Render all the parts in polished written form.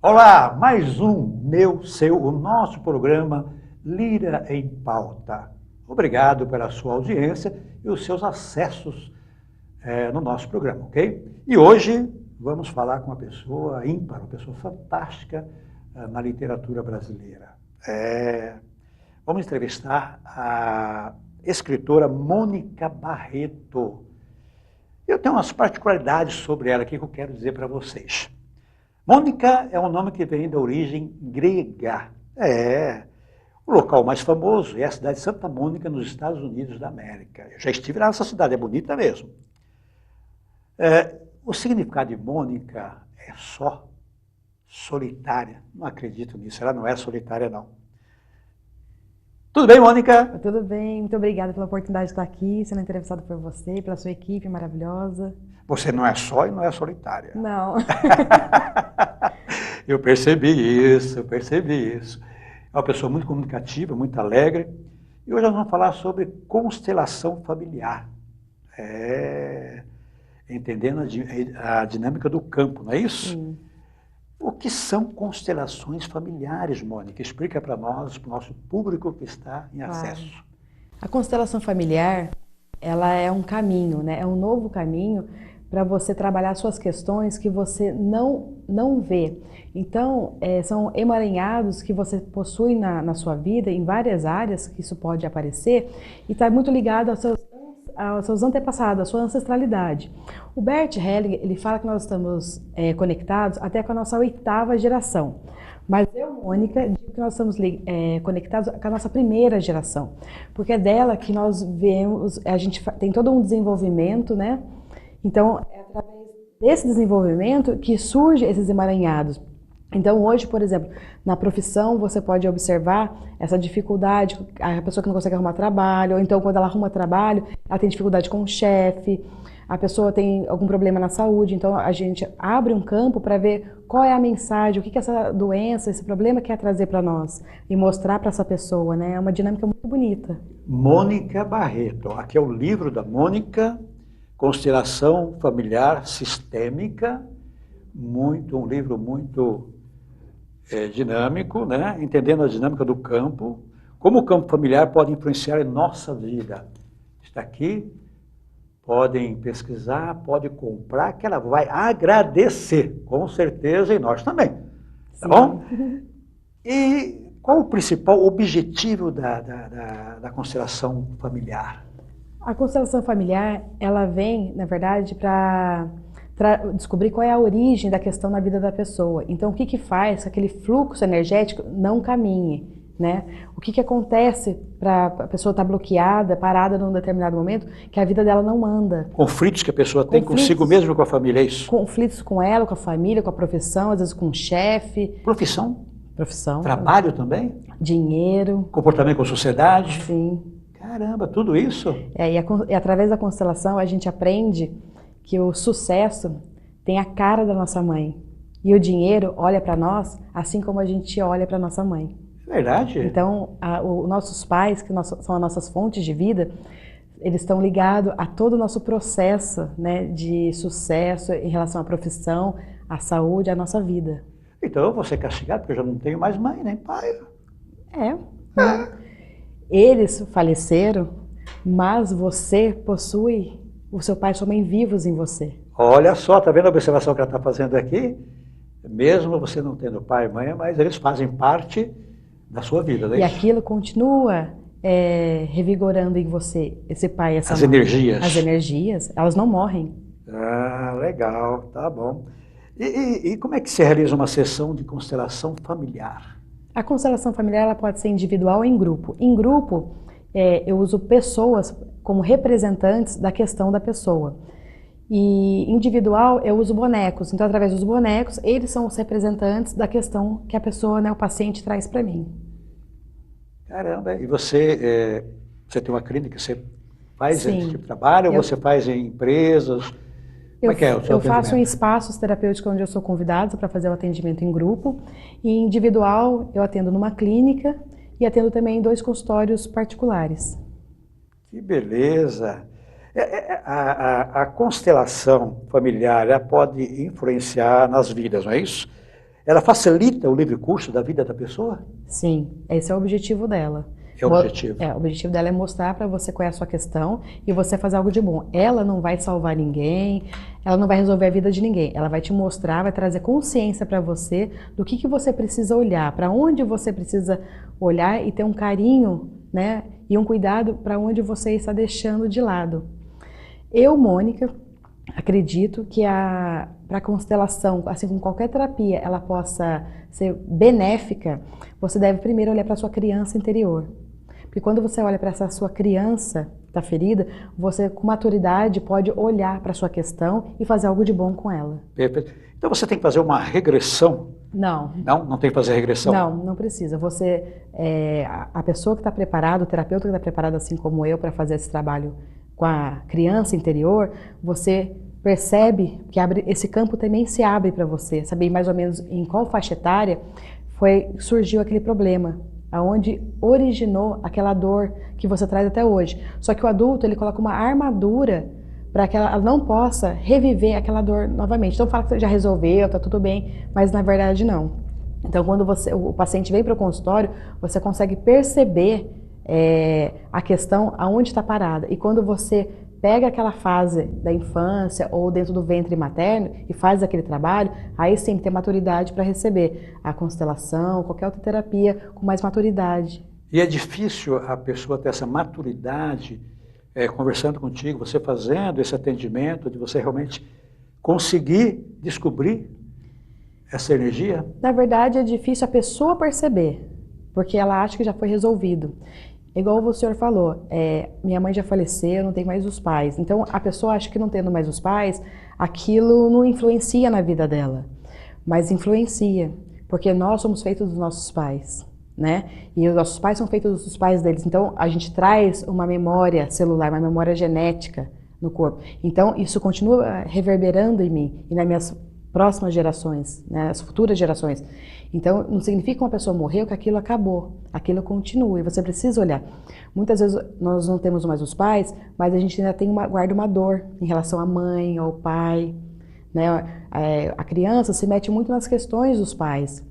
Olá, mais um meu, seu, o nosso programa Lira em Pauta. Obrigado pela sua audiência e os seus acessos no nosso programa, ok? E hoje vamos falar com uma pessoa ímpar, uma pessoa fantástica na literatura brasileira. Vamos entrevistar a escritora Mônica Barreto. Eu tenho umas particularidades sobre ela aqui que eu quero dizer para vocês. Mônica é um nome que vem da origem grega. O local mais famoso é a cidade de Santa Mônica, nos Estados Unidos da América. Eu já estive lá nessa cidade, é bonita mesmo. O significado de Mônica é só solitária. Não acredito nisso, ela não é solitária, não. Tudo bem, Mônica? Tudo bem, muito obrigada pela oportunidade de estar aqui, sendo entrevistado por você, pela sua equipe maravilhosa. Você não é só e não é solitária. Não. Eu percebi isso. É uma pessoa muito comunicativa, muito alegre. E hoje nós vamos falar sobre constelação familiar. Entendendo a dinâmica do campo, não é isso? Sim. O que são constelações familiares, Mônica? Explica para nós, para o nosso público que está em acesso. A constelação familiar, ela é um caminho, né? É um novo caminho para você trabalhar suas questões que você não vê. Então, são emaranhados que você possui na sua vida, em várias áreas que isso pode aparecer, e está muito ligado aos seus antepassados, à sua ancestralidade. O Bert Hellinger, ele fala que nós estamos conectados até com a nossa 8ª geração. Mas eu, Mônica, digo que nós estamos conectados com a nossa 1ª geração. Porque é dela que nós vemos, a gente tem todo um desenvolvimento, né? Então, é através desse desenvolvimento que surgem esses emaranhados. Então, hoje, por exemplo, na profissão, você pode observar essa dificuldade, a pessoa que não consegue arrumar trabalho, ou então, quando ela arruma trabalho, ela tem dificuldade com o chefe, a pessoa tem algum problema na saúde, então a gente abre um campo para ver qual é a mensagem, o que essa doença, esse problema quer trazer para nós, e mostrar para essa pessoa, né? É uma dinâmica muito bonita. Mônica Barreto, aqui é o livro da Mônica, Constelação Familiar Sistêmica, um livro muito dinâmico, né? Entendendo a dinâmica do campo, como o campo familiar pode influenciar em nossa vida. Está aqui, podem pesquisar, pode comprar, que ela vai agradecer, com certeza, e nós também. Tá bom? E qual o principal objetivo da constelação familiar? A constelação familiar, ela vem, na verdade, para descobrir qual é a origem da questão na vida da pessoa. Então, o que faz que aquele fluxo energético não caminhe, né? O que acontece para a pessoa estar bloqueada, parada num determinado momento, que a vida dela não anda. Conflitos que a pessoa tem consigo mesma, com a família, é isso? Conflitos com ela, com a família, com a profissão, às vezes com o chefe. Profissão? Profissão. Trabalho também? Dinheiro. Comportamento com a sociedade? Sim. Caramba, tudo isso? E através da constelação a gente aprende que o sucesso tem a cara da nossa mãe. E o dinheiro olha para nós assim como a gente olha para nossa mãe. Verdade. Então, os nossos pais, que são as nossas fontes de vida, eles estão ligados a todo o nosso processo, né, de sucesso em relação à profissão, à saúde, à nossa vida. Então eu vou ser castigado porque eu já não tenho mais mãe nem pai. Eles faleceram, mas você possui o seu pai e sua mãe vivos em você. Olha só, tá vendo a observação que ela está fazendo aqui? Mesmo você não tendo pai e mãe, mas eles fazem parte da sua vida, não é E isso? aquilo continua revigorando em você, esse pai e essa As mãe. energias. As energias, elas não morrem. Ah, legal, tá bom. E como é que se realiza uma sessão de constelação familiar? A constelação familiar ela pode ser individual ou em grupo. Em grupo, eu uso pessoas como representantes da questão da pessoa. E individual, eu uso bonecos. Então, através dos bonecos, eles são os representantes da questão que a pessoa, né, o paciente, traz para mim. Caramba, e você tem uma clínica, você faz Sim. esse tipo de trabalho, ou você faz em empresas? Como é que é o seu Eu faço em atendimento? espaços terapêuticos onde eu sou convidada para fazer o atendimento em grupo. E individual, eu atendo numa clínica e atendo também em 2 consultórios particulares. Que beleza! A constelação familiar ela pode influenciar nas vidas, não é isso? ela facilita o livre curso da vida da pessoa? Sim, esse é o objetivo dela. É o objetivo. O objetivo dela é mostrar para você qual é a sua questão e você fazer algo de bom. Ela não vai salvar ninguém, ela não vai resolver a vida de ninguém. Ela vai te mostrar, vai trazer consciência para você do que você precisa olhar, para onde você precisa olhar e ter um carinho, né? E um cuidado para onde você está deixando de lado. Eu, Mônica, acredito que para a constelação, assim como qualquer terapia, ela possa ser benéfica, você deve primeiro olhar para a sua criança interior. Porque quando você olha para essa sua criança que está ferida, você com maturidade pode olhar para a sua questão e fazer algo de bom com ela. Perfeito. Então você tem que fazer uma regressão? Não. Não tem que fazer regressão? Não precisa. Você, a pessoa que está preparada, o terapeuta que está preparado assim como eu para fazer esse trabalho com a criança interior, você percebe que esse campo também se abre para você, saber mais ou menos em qual faixa etária surgiu aquele problema, aonde originou aquela dor que você traz até hoje. Só que o adulto, ele coloca uma armadura para que ela não possa reviver aquela dor novamente. Então fala que já resolveu, tá tudo bem, mas na verdade não. Então quando o paciente vem para o consultório, você consegue perceber a questão aonde está parada. E quando você pega aquela fase da infância ou dentro do ventre materno e faz aquele trabalho, aí sim tem maturidade para receber a constelação, qualquer outra terapia com mais maturidade. E é difícil a pessoa ter essa maturidade, conversando contigo, você fazendo esse atendimento, de você realmente conseguir descobrir essa energia? Na verdade é difícil a pessoa perceber, porque ela acha que já foi resolvido. Igual o senhor falou, minha mãe já faleceu, não tem mais os pais. Então a pessoa acha que não tendo mais os pais, aquilo não influencia na vida dela. Mas influencia, porque nós somos feitos dos nossos pais, né? E os nossos pais são feitos dos pais deles. Então a gente traz uma memória celular, uma memória genética no corpo. Então isso continua reverberando em mim e nas minhas próximas gerações, né, as futuras gerações. Então, não significa que uma pessoa morreu que aquilo acabou, aquilo continua e você precisa olhar. Muitas vezes nós não temos mais os pais, mas a gente ainda guarda uma dor em relação à mãe, ao pai, né? A criança se mete muito nas questões dos pais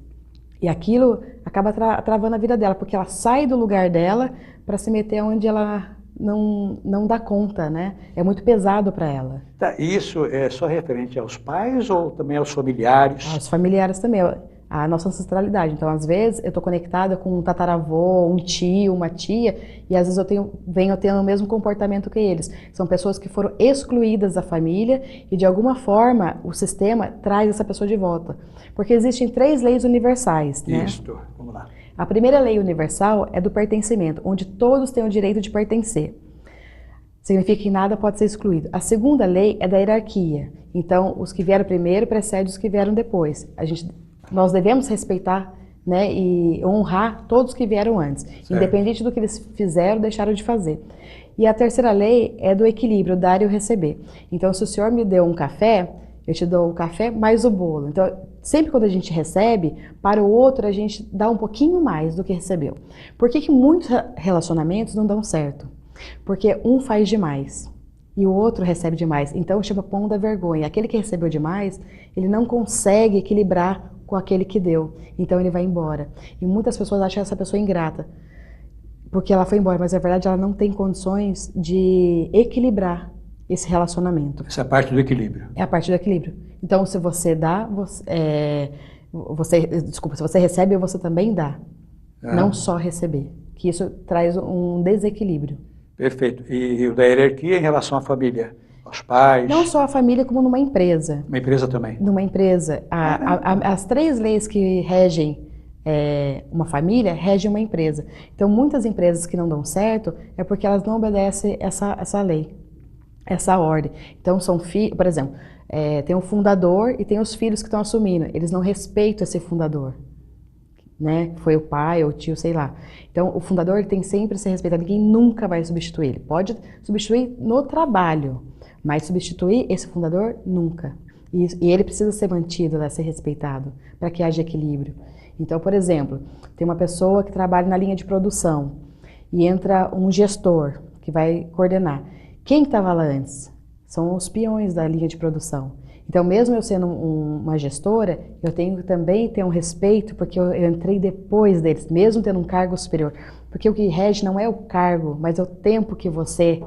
e aquilo acaba travando a vida dela, porque ela sai do lugar dela para se meter onde ela não dá conta, né? É muito pesado para ela. Tá, isso é só referente aos pais ou também aos familiares? Aos familiares também, a nossa ancestralidade. Então, às vezes, eu estou conectada com um tataravô, um tio, uma tia, e às vezes venho tendo o mesmo comportamento que eles. São pessoas que foram excluídas da família e, de alguma forma, o sistema traz essa pessoa de volta. Porque existem 3 leis universais, né? Isso, vamos lá. A primeira lei universal é do pertencimento, onde todos têm o direito de pertencer. Significa que nada pode ser excluído. A segunda lei é da hierarquia. Então, os que vieram primeiro precedem os que vieram depois. Nós devemos respeitar, né, e honrar todos que vieram antes, certo, independente do que eles fizeram ou deixaram de fazer. E a terceira lei é do equilíbrio, dar e o receber. Então, se o senhor me deu um café, eu te dou o café mais o bolo. Então, sempre quando a gente recebe, para o outro a gente dá um pouquinho mais do que recebeu. Por que muitos relacionamentos não dão certo? Porque um faz demais e o outro recebe demais. Então chama pão da vergonha. Aquele que recebeu demais, ele não consegue equilibrar com aquele que deu. Então ele vai embora. E muitas pessoas acham essa pessoa ingrata, porque ela foi embora, mas na verdade ela não tem condições de equilibrar esse relacionamento. Essa é a parte do equilíbrio. É a parte do equilíbrio. Então, se você dá, se você recebe, você também dá. Não só receber. Que isso traz um desequilíbrio. Perfeito. E o da hierarquia em relação à família? Aos pais? Não só a família, como numa empresa. Uma empresa também? Numa empresa. As 3 leis que regem uma família, regem uma empresa. Então, muitas empresas que não dão certo é porque elas não obedecem essa lei, essa ordem. Então, por exemplo, tem o fundador e tem os filhos que estão assumindo. Eles não respeitam esse fundador, né? Foi o pai ou o tio, sei lá. Então, o fundador tem sempre que ser respeitado. Ninguém nunca vai substituir. Ele pode substituir no trabalho, mas substituir esse fundador, nunca. E ele precisa ser mantido, né, ser respeitado, para que haja equilíbrio. Então, por exemplo, tem uma pessoa que trabalha na linha de produção e entra um gestor que vai coordenar. Quem estava lá antes? São os peões da linha de produção. Então, mesmo eu sendo uma gestora, eu tenho que também ter um respeito, porque eu entrei depois deles, mesmo tendo um cargo superior. Porque o que rege não é o cargo, mas é o tempo que você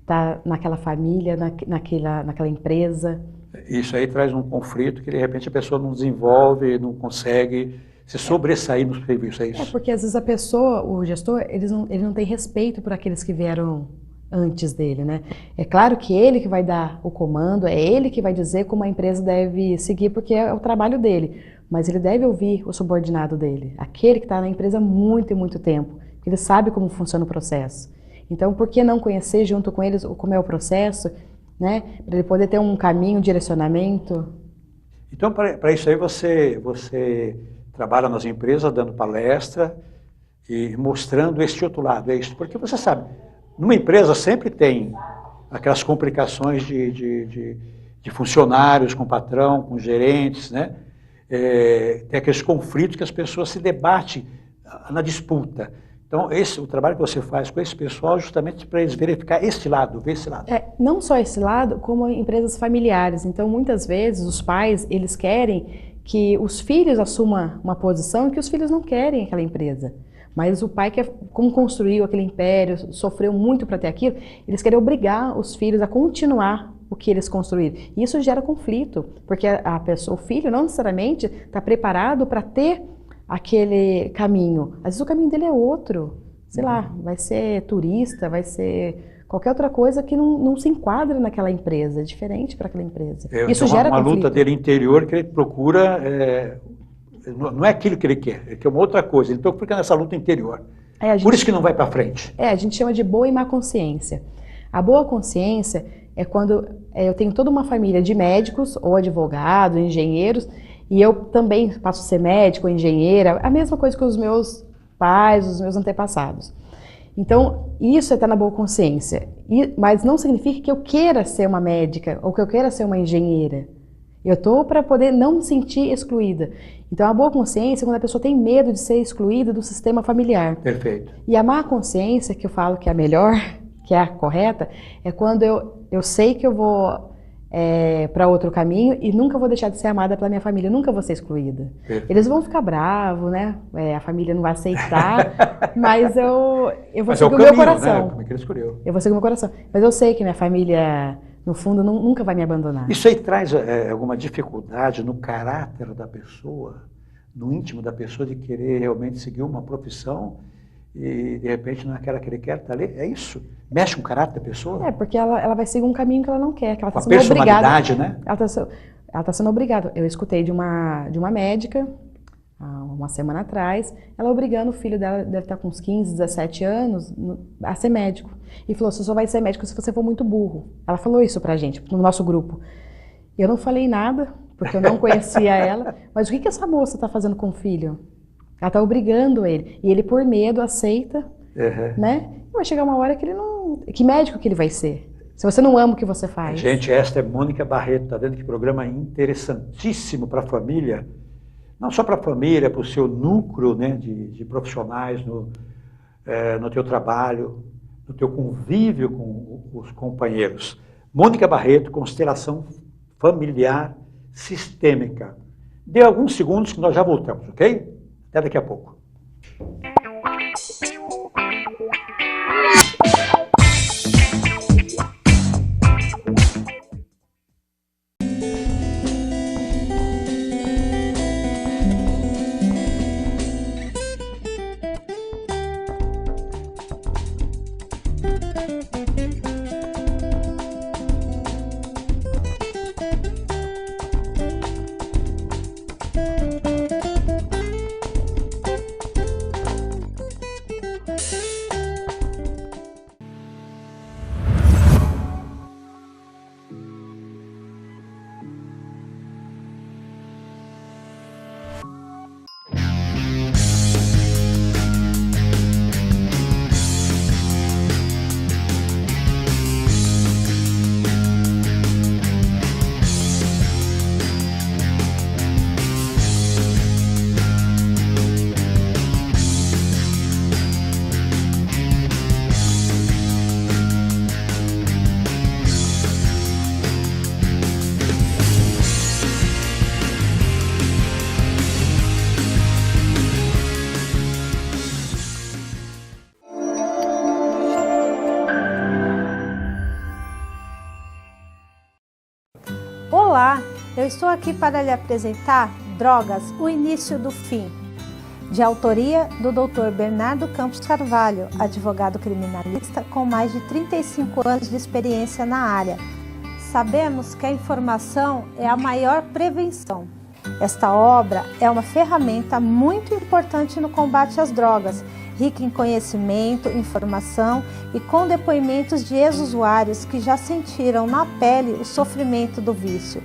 está naquela família, naquela empresa. Isso aí traz um conflito que, de repente, a pessoa não desenvolve, não consegue se sobressair no serviço, é isso? Porque às vezes a pessoa, o gestor, ele não tem respeito por aqueles que vieram antes dele, né? É claro que ele que vai dar o comando, é ele que vai dizer como a empresa deve seguir, porque é o trabalho dele. Mas ele deve ouvir o subordinado dele, aquele que está na empresa há muito e muito tempo, porque ele sabe como funciona o processo. Então, por que não conhecer junto com eles como é o processo, né? Para ele poder ter um caminho, um direcionamento. Então, para isso aí, você trabalha nas empresas, dando palestra e mostrando este outro lado, é isso? Porque você sabe, numa empresa sempre tem aquelas complicações de funcionários com patrão, com gerentes, né? Tem aqueles conflitos que as pessoas se debatem na disputa. Então, o trabalho que você faz com esse pessoal é justamente para eles verificar este lado, ver esse lado. Não só esse lado, como empresas familiares. Então, muitas vezes, os pais, eles querem que os filhos assumam uma posição que os filhos não querem aquela empresa. Mas o pai, como construiu aquele império, sofreu muito para ter aquilo, eles querem obrigar os filhos a continuar o que eles construíram. E isso gera conflito, porque o filho não necessariamente está preparado para ter aquele caminho. Às vezes o caminho dele é outro, sei lá, vai ser turista, vai ser qualquer outra coisa que não se enquadra naquela empresa, é diferente para aquela empresa. Isso gera uma conflito. luta dele interior que ele procura, não é aquilo que ele quer uma outra coisa, ele fica nessa luta interior. Por isso que não vai para frente. A gente chama de boa e má consciência. A boa consciência é quando eu tenho toda uma família de médicos, ou advogados, engenheiros, e eu também passo a ser médico, engenheira, a mesma coisa que os meus pais, os meus antepassados. Então, isso é estar na boa consciência. Mas não significa que eu queira ser uma médica ou que eu queira ser uma engenheira. Eu estou para poder não me sentir excluída. Então, a boa consciência é quando a pessoa tem medo de ser excluída do sistema familiar. Perfeito. E a má consciência, que eu falo que é a melhor, que é a correta, é quando eu sei que eu vou para outro caminho e nunca vou deixar de ser amada pela minha família, nunca vou ser excluída. Perfeito. Eles vão ficar bravos, né? A família não vai aceitar, mas eu vou seguir o meu coração. Né? Como é que ele escolheu? Eu vou seguir o meu coração. Mas eu sei que minha família, no fundo, nunca vai me abandonar. Isso aí traz alguma dificuldade no caráter da pessoa, no íntimo da pessoa, de querer realmente seguir uma profissão e, de repente, não é aquela que ele quer, tá ali? É isso? Mexe com o caráter da pessoa? Porque ela vai seguir um caminho que ela não quer, que ela está sendo personalidade, obrigada. Né? Ela está sendo obrigada. Eu escutei de uma médica, há uma semana atrás, ela obrigando o filho dela, deve estar com uns 15, 17 anos, a ser médico. E falou, você só vai ser médico se você for muito burro. Ela falou isso pra gente, no nosso grupo. Eu não falei nada, porque eu não conhecia ela, mas o que essa moça está fazendo com o filho? Ela está obrigando ele. E ele, por medo, aceita, né? E vai chegar uma hora que ele não... Que médico que ele vai ser? Se você não ama o que você faz. Gente, esta é Mônica Barreto, tá vendo que programa interessantíssimo para a família. Não só para a família, para o seu núcleo, né, de profissionais no teu trabalho, no teu convívio com os companheiros. Mônica Barreto, constelação familiar sistêmica. Dê alguns segundos que nós já voltamos, ok? Até daqui a pouco. Olá, eu estou aqui para lhe apresentar Drogas, o Início do Fim, de autoria do Dr. Bernardo Campos Carvalho, advogado criminalista com mais de 35 anos de experiência na área. Sabemos que a informação é a maior prevenção. Esta obra é uma ferramenta muito importante no combate às drogas, rica em conhecimento, informação e com depoimentos de ex-usuários que já sentiram na pele o sofrimento do vício.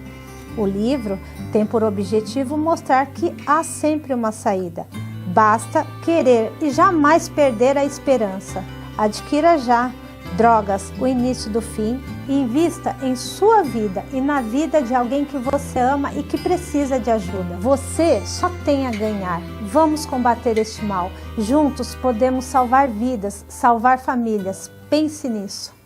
O livro tem por objetivo mostrar que há sempre uma saída. Basta querer e jamais perder a esperança. Adquira já Drogas, o Início do Fim e invista em sua vida e na vida de alguém que você ama e que precisa de ajuda. Você só tem a ganhar. Vamos combater este mal. Juntos podemos salvar vidas, salvar famílias. Pense nisso.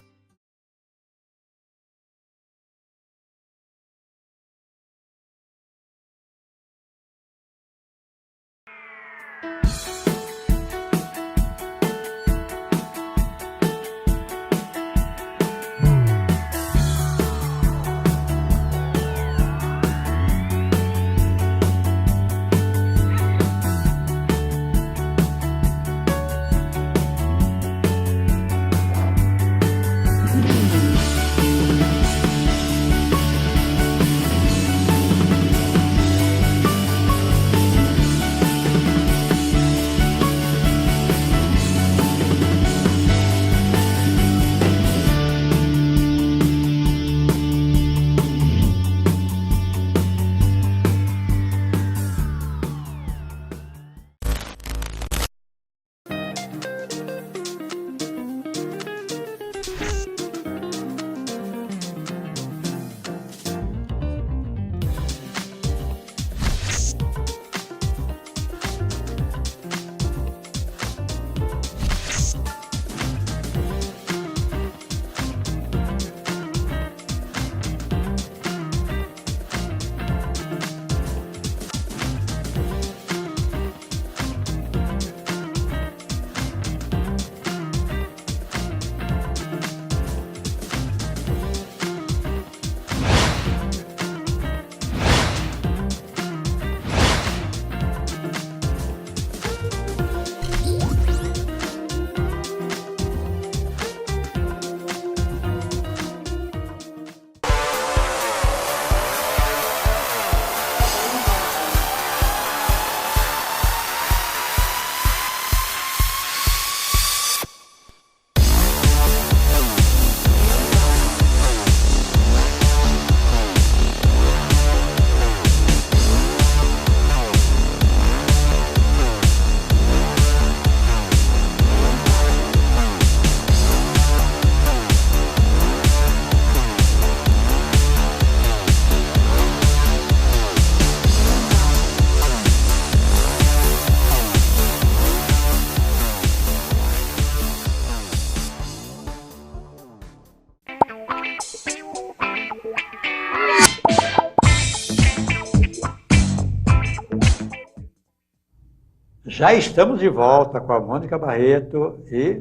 Já estamos de volta com a Mônica Barreto e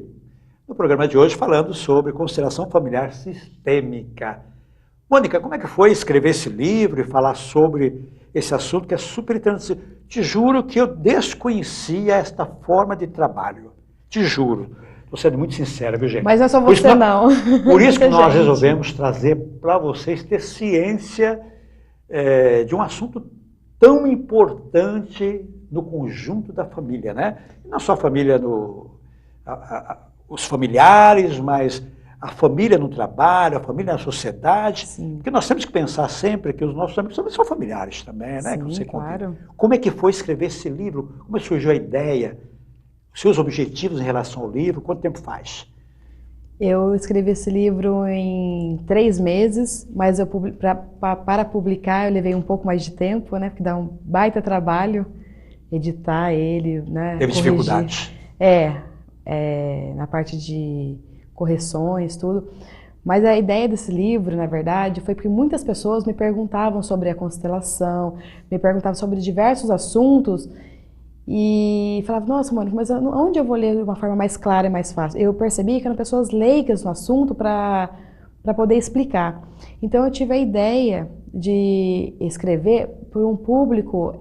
no programa de hoje falando sobre constelação familiar sistêmica. Mônica, como é que foi escrever esse livro e falar sobre esse assunto que é super interessante? Te juro que eu desconhecia esta forma de trabalho. Te juro. Estou sendo muito sincera, viu, gente? Mas não é só você, não. Por isso que nós gente. resolvemos trazer para vocês ter ciência de um assunto tão importante no conjunto da família, né? Não só a família, os familiares, mas a família no trabalho, a família na sociedade. Sim. Porque nós temos que pensar sempre que os nossos amigos também são familiares também, né? Sim, claro. Como é que foi escrever esse livro? Como surgiu a ideia? Os seus objetivos em relação ao livro? Quanto tempo faz? Eu escrevi esse livro em 3 meses, mas para publicar eu levei um pouco mais de tempo, né? Porque dá um baita trabalho editar ele, né? Teve dificuldades? Na parte de correções, tudo. Mas a ideia desse livro, na verdade, foi porque muitas pessoas me perguntavam sobre a constelação, me perguntavam sobre diversos assuntos e falavam, nossa, Mônica, mas onde eu vou ler de uma forma mais clara e mais fácil? Eu percebi que eram pessoas leigas no assunto para poder explicar. Então eu tive a ideia de escrever para um público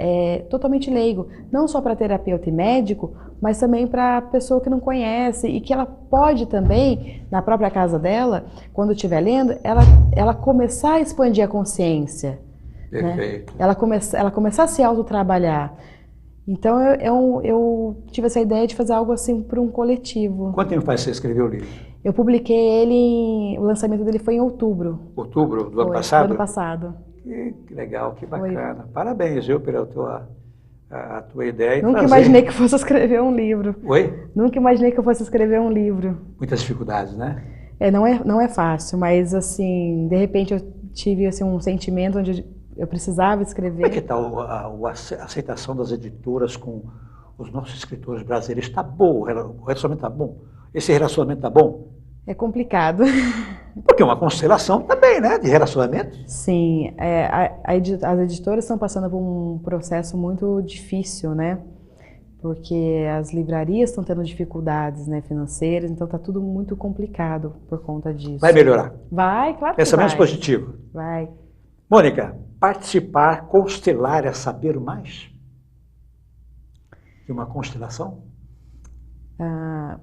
totalmente leigo, não só para terapeuta e médico, mas também para pessoa que não conhece e que ela pode também, na própria casa dela, quando estiver lendo, ela começar a expandir a consciência. Perfeito. Né? Ela começar a se autotrabalhar. Então eu tive essa ideia de fazer algo assim para um coletivo. Quanto tempo faz que você escreveu o livro? Eu publiquei ele, o lançamento dele foi em outubro. Outubro do ano passado? Do ano passado. Que legal, que bacana. Foi. Parabéns, viu, pela a tua ideia. Nunca imaginei que eu fosse escrever um livro. Oi? Nunca imaginei que eu fosse escrever um livro. Muitas dificuldades, né? Não é fácil, mas assim, de repente eu tive assim, um sentimento onde eu precisava escrever. Como é que está a aceitação das editoras com os nossos escritores brasileiros? Está bom? O relacionamento está bom? Esse relacionamento está bom? É complicado. Porque é uma constelação também, né? De relacionamento. Sim. As editoras estão passando por um processo muito difícil, né? Porque as livrarias estão tendo dificuldades, né, financeiras, então está tudo muito complicado por conta disso. Vai melhorar? Vai, claro que Pensamento vai. positivo. Vai. Mônica, participar, constelar é saber mais de uma constelação?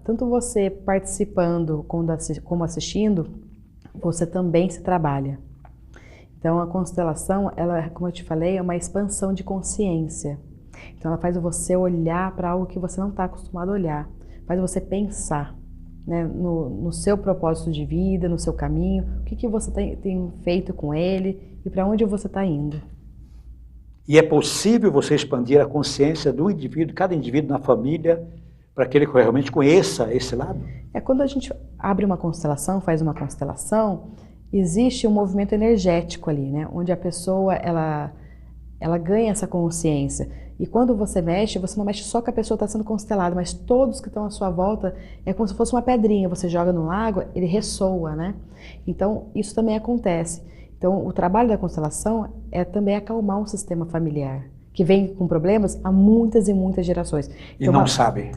Tanto você participando como assistindo, você também se trabalha. Então a constelação, ela, como eu te falei, é uma expansão de consciência. Então ela faz você olhar para algo que você não está acostumado a olhar, faz você pensar, né, no seu propósito de vida, no seu caminho, o que você tem feito com ele e para onde você está indo. E é possível você expandir a consciência do indivíduo, cada indivíduo na família, para que ele realmente conheça esse lado? Quando a gente abre uma constelação, faz uma constelação, existe um movimento energético ali, né? Onde a pessoa ela ganha essa consciência. E quando você não mexe só com a pessoa que está sendo constelada, mas todos que estão à sua volta, é como se fosse uma pedrinha, você joga no lago, ele ressoa, né? Então, isso também acontece. Então, o trabalho da constelação é também acalmar um sistema familiar, que vem com problemas há muitas e muitas gerações. Então,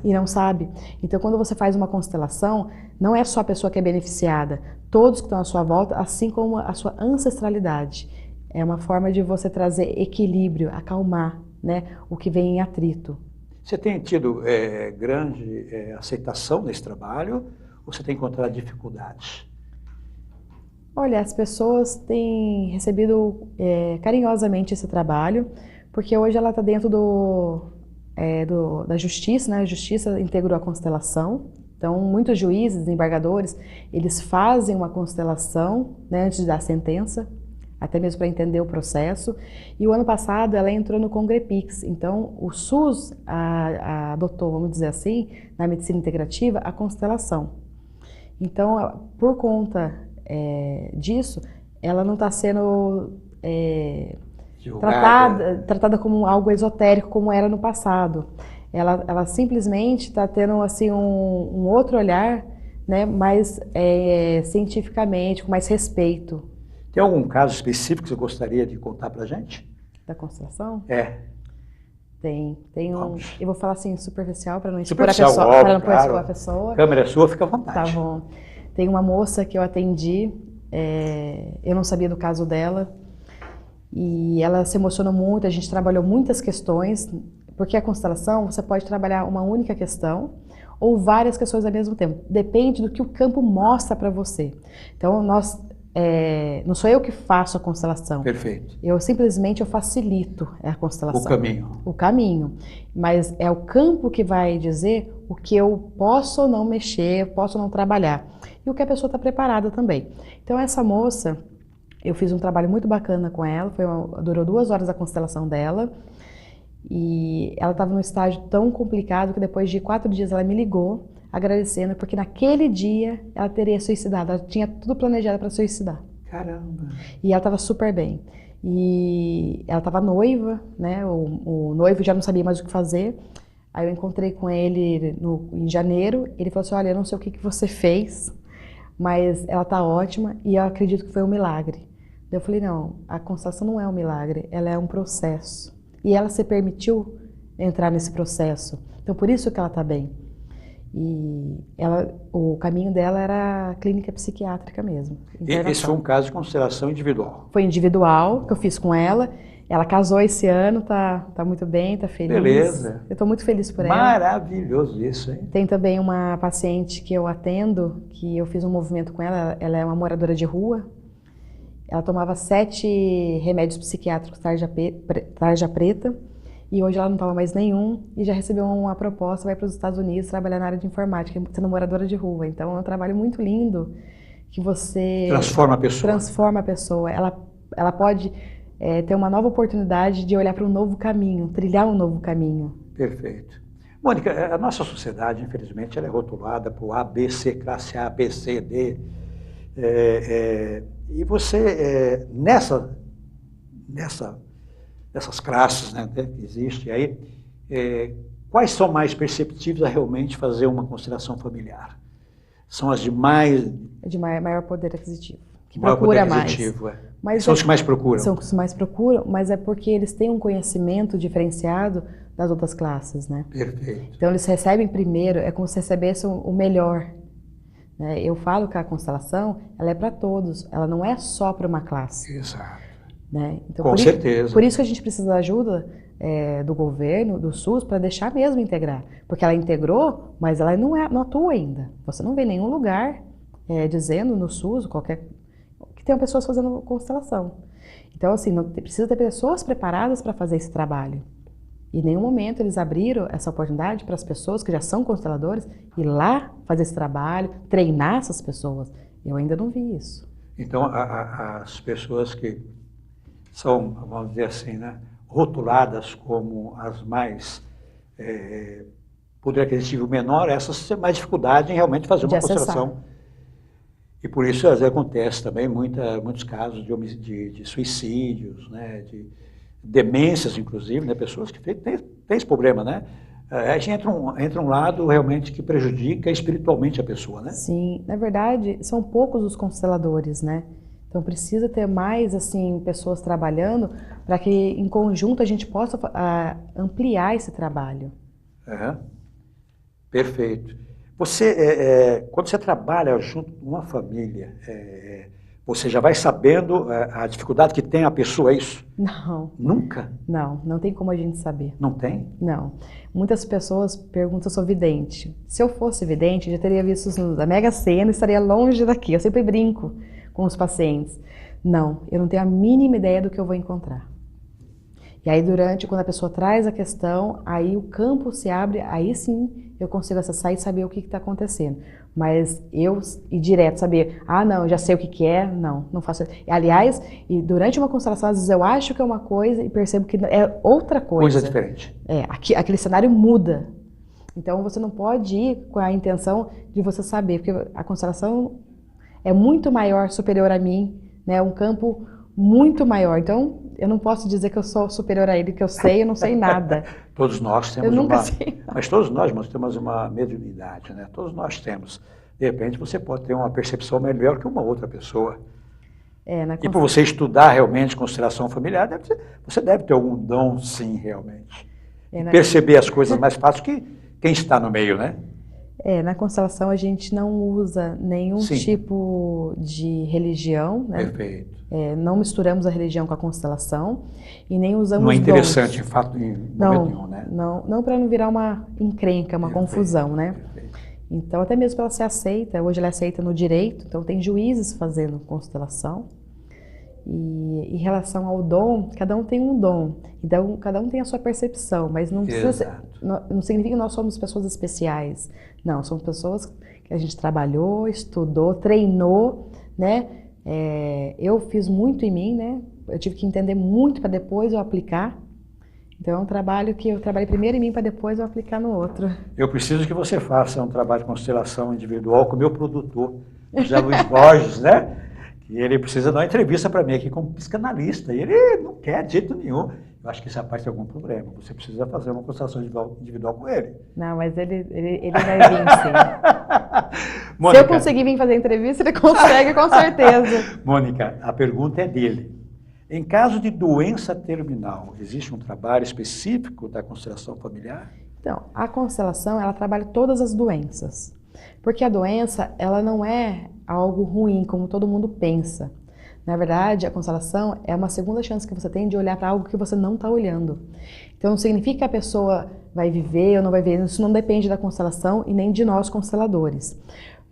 E não sabe. Então, quando você faz uma constelação, não é só a pessoa que é beneficiada, todos que estão à sua volta, assim como a sua ancestralidade. É uma forma de você trazer equilíbrio, acalmar, né, o que vem em atrito. Você tem tido grande aceitação nesse trabalho ou você tem encontrado dificuldades? Olha, as pessoas têm recebido carinhosamente esse trabalho, porque hoje ela está dentro da justiça, né? A justiça integrou a constelação. Então, muitos juízes, desembargadores, eles fazem uma constelação, né, antes de dar a sentença, até mesmo para entender o processo. E o ano passado ela entrou no Congrepix. Então, o SUS adotou, vamos dizer assim, na medicina integrativa, a constelação. Então, por conta disso, ela não está sendo tratada como algo esotérico como era no passado. Ela simplesmente está tendo assim um outro olhar, né, mais cientificamente, com mais respeito. Tem algum caso específico que você gostaria de contar para a gente? Da constelação? Tem um. Eu vou falar assim superficial para não expor a pessoa. Para não expor a pessoa. A câmera é sua, fica à vontade. Tá bom. Tem uma moça que eu atendi, eu não sabia do caso dela. E ela se emocionou muito, a gente trabalhou muitas questões, porque a constelação você pode trabalhar uma única questão ou várias questões ao mesmo tempo. Depende do que o campo mostra para você. Então, não sou eu que faço a constelação. Perfeito. Eu simplesmente facilito a constelação. O caminho. Mas é o campo que vai dizer o que eu posso ou não mexer, posso ou não trabalhar. E o que a pessoa está preparada também. Então, essa moça, eu fiz um trabalho muito bacana com ela, durou 2 horas a constelação dela, e ela estava num estágio tão complicado que depois de 4 dias ela me ligou, agradecendo, porque naquele dia ela teria suicidado, ela tinha tudo planejado para suicidar. Caramba! E ela estava super bem. E ela estava noiva, né? O noivo já não sabia mais o que fazer. Aí eu encontrei com ele em janeiro, ele falou assim, olha, eu não sei o que você fez, mas ela está ótima e eu acredito que foi um milagre. Eu falei, não, a constelação não é um milagre, ela é um processo. E ela se permitiu entrar nesse processo. Então, por isso que ela está bem. E o caminho dela era clínica psiquiátrica mesmo. E esse foi um caso de constelação individual. Foi individual que eu fiz com ela. Ela casou esse ano, tá muito bem, tá feliz. Beleza. Eu estou muito feliz por ela. Maravilhoso isso, hein? Tem também uma paciente que eu atendo, que eu fiz um movimento com ela. Ela é uma moradora de rua. Ela tomava 7 remédios psiquiátricos tarja preta. E hoje ela não toma mais nenhum e já recebeu uma proposta, vai para os Estados Unidos trabalhar na área de informática, sendo moradora de rua. Então é um trabalho muito lindo que você transforma a pessoa. Transforma a pessoa. Ela pode ter uma nova oportunidade de olhar para um novo caminho, trilhar um novo caminho. Perfeito. Mônica, a nossa sociedade, infelizmente, ela é rotulada por A, B, C, classe A, B, C, D. E você, nessas classes, né, que existem aí, quais são mais perceptíveis a realmente fazer uma constelação familiar? São as de mais... De maior poder aquisitivo. Que maior procura poder mais. aquisitivo, Mas são os que mais procuram. São os que mais procuram, mas é porque eles têm um conhecimento diferenciado das outras classes, né? Perfeito. Então eles recebem primeiro, é como se recebessem o melhor. Né? Eu falo que a constelação, ela é para todos, ela não é só para uma classe. Exato. Né? Então, Com certeza. Por isso que a gente precisa da ajuda do governo, do SUS, para deixar mesmo integrar. Porque ela integrou, mas ela não atua ainda. Você não vê nenhum lugar dizendo no SUS, que tem pessoas fazendo constelação. Então, assim, precisa ter pessoas preparadas para fazer esse trabalho. E em nenhum momento eles abriram essa oportunidade para as pessoas que já são consteladores ir lá fazer esse trabalho, treinar essas pessoas. Eu ainda não vi isso. Então, as pessoas que são, vamos dizer assim, né, rotuladas como as mais poder aquisitivo menor, essas têm mais dificuldade em realmente fazer uma constelação. E por isso, às vezes, acontece também muitos casos de suicídios, né, de demências, inclusive, né, pessoas que têm esse problema, né? A gente entra um lado realmente que prejudica espiritualmente a pessoa, né? Sim, na verdade, são poucos os consteladores, né? Então precisa ter mais, assim, pessoas trabalhando para que, em conjunto, a gente possa ampliar esse trabalho. Perfeito. Quando você trabalha junto com uma família, você já vai sabendo a dificuldade que tem a pessoa, é isso? Não. Nunca? Não tem como a gente saber. Não tem? Não. Muitas pessoas perguntam se eu sou vidente. Se eu fosse vidente, eu já teria visto os números da Mega Sena e estaria longe daqui. Eu sempre brinco com os pacientes. Não, eu não tenho a mínima ideia do que eu vou encontrar. E aí, quando a pessoa traz a questão, aí o campo se abre, aí sim eu consigo acessar e saber o que está acontecendo. Mas eu ir direto saber, não, já sei o que é, não faço. Aliás, e durante uma constelação, às vezes eu acho que é uma coisa e percebo que é outra coisa. Coisa diferente. Aquele cenário muda. Então você não pode ir com a intenção de você saber, porque a constelação é muito maior, superior a mim, né? Um campo muito maior. Então, eu não posso dizer que eu sou superior a ele, que eu não sei nada. Todos nós temos mas todos nós temos uma mediunidade, né? Todos nós temos. De repente, você pode ter uma percepção melhor que uma outra pessoa. E por você estudar realmente constelação familiar, você deve ter algum dom, sim, realmente. Perceber as coisas mais fácil que quem está no meio, né? Na constelação a gente não usa nenhum tipo de religião, né? Perfeito. Não misturamos a religião com a constelação e nem usamos não é interessante, dons. Em fato, em momento nenhum, né? Não para não virar uma encrenca, uma confusão, né? Perfeito. Então, até mesmo para ela ser aceita, hoje ela é aceita no direito, então tem juízes fazendo constelação. E em relação ao dom, cada um tem um dom, então cada um tem a sua percepção, mas não significa que nós somos pessoas especiais. Não, somos pessoas que a gente trabalhou, estudou, treinou, né? Eu fiz muito em mim, né? Eu tive que entender muito para depois eu aplicar. Então é um trabalho que eu trabalhei primeiro em mim para depois eu aplicar no outro. Eu preciso que você faça um trabalho de constelação individual com o meu produtor, José Luiz Borges, né? E ele precisa dar uma entrevista para mim aqui como psicanalista. E ele não quer de jeito nenhum. Eu acho que essa parte tem algum problema. Você precisa fazer uma constelação individual com ele. Não, mas ele vai vir, sim. Mônica, se eu conseguir vir fazer a entrevista, ele consegue, com certeza. Mônica, a pergunta é dele. Em caso de doença terminal, existe um trabalho específico da constelação familiar? Então, a constelação, ela trabalha todas as doenças. Porque a doença, ela não é algo ruim, como todo mundo pensa. Na verdade, a constelação é uma segunda chance que você tem de olhar para algo que você não está olhando. Então, não significa que a pessoa vai viver ou não vai viver, isso não depende da constelação e nem de nós consteladores.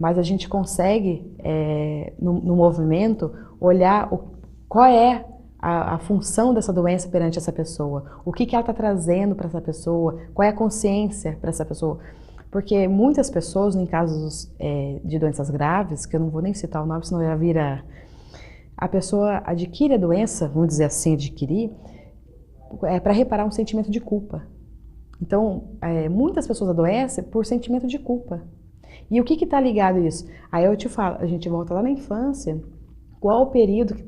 Mas a gente consegue, no movimento, olhar qual é a função dessa doença perante essa pessoa, o que ela está trazendo para essa pessoa, qual é a consciência para essa pessoa. Porque muitas pessoas, em casos de doenças graves, que eu não vou nem citar o nome, senão já vira... A pessoa adquire a doença, vamos dizer assim, adquirir, para reparar um sentimento de culpa. Então, muitas pessoas adoecem por sentimento de culpa. E o que está ligado a isso? Aí eu te falo, a gente volta lá na infância, qual o período que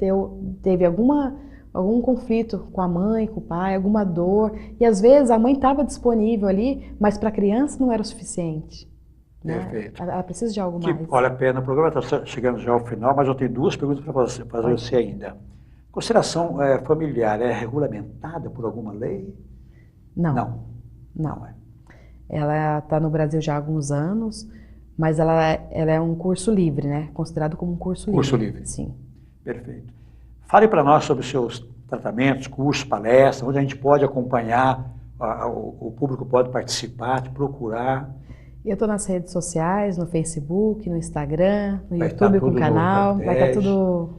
teve algum conflito com a mãe, com o pai, alguma dor, e às vezes a mãe estava disponível ali, mas para a criança não era o suficiente. Perfeito. Ela precisa de algo Que mais. vale a pena, o programa está chegando já ao final, mas eu tenho duas perguntas para fazer você ainda. Constelação familiar é regulamentada por alguma lei? Não. Não é. Ela está no Brasil já há alguns anos, mas ela é um curso livre, né? Considerado como um curso livre. Curso livre. Sim. Perfeito. Fale para nós sobre os seus tratamentos, cursos, palestras, onde a gente pode acompanhar, o público pode participar, te procurar. Eu estou nas redes sociais, no Facebook, no Instagram, no Vai YouTube estar com o tudo canal, no vai estar tudo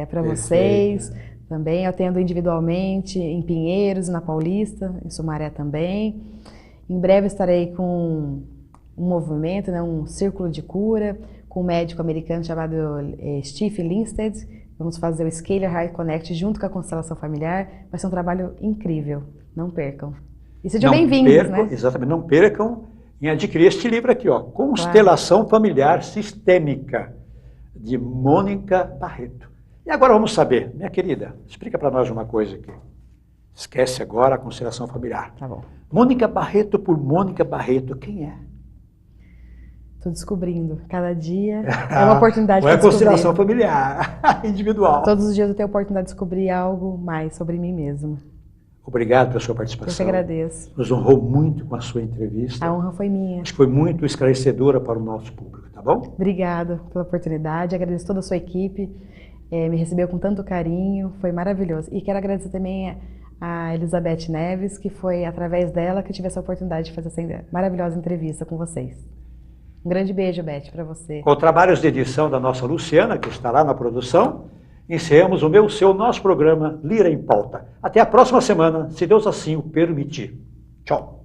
para vocês. Também eu atendo individualmente em Pinheiros, na Paulista, em Sumaré também. Em breve estarei com um movimento, né, um círculo de cura, com um médico americano chamado Steve Linstead. Vamos fazer o Scalar Heart Connect junto com a constelação familiar. Vai ser um trabalho incrível. Não percam. E sejam bem-vindos, né? Exatamente, não percam em adquirir este livro aqui, ó, Constelação Familiar Sistêmica, de Mônica Barreto. E agora vamos saber, minha querida, explica para nós uma coisa aqui. Esquece agora a constelação familiar. Tá bom. Mônica Barreto por Mônica Barreto, quem é? Estou descobrindo. Cada dia é uma oportunidade para descobrir. Não é constelação familiar, individual. Todos os dias eu tenho a oportunidade de descobrir algo mais sobre mim mesma. Obrigado pela sua participação. Eu que agradeço. Nos honrou muito com a sua entrevista. A honra foi minha. Acho que foi muito esclarecedora para o nosso público, tá bom? Obrigada pela oportunidade, agradeço toda a sua equipe, me recebeu com tanto carinho, foi maravilhoso. E quero agradecer também a Elizabeth Neves, que foi através dela que eu tive essa oportunidade de fazer essa maravilhosa entrevista com vocês. Um grande beijo, Beth, para você. Com trabalhos de edição da nossa Luciana, que está lá na produção, encerramos o nosso programa Lira em Pauta. Até a próxima semana, se Deus assim o permitir. Tchau.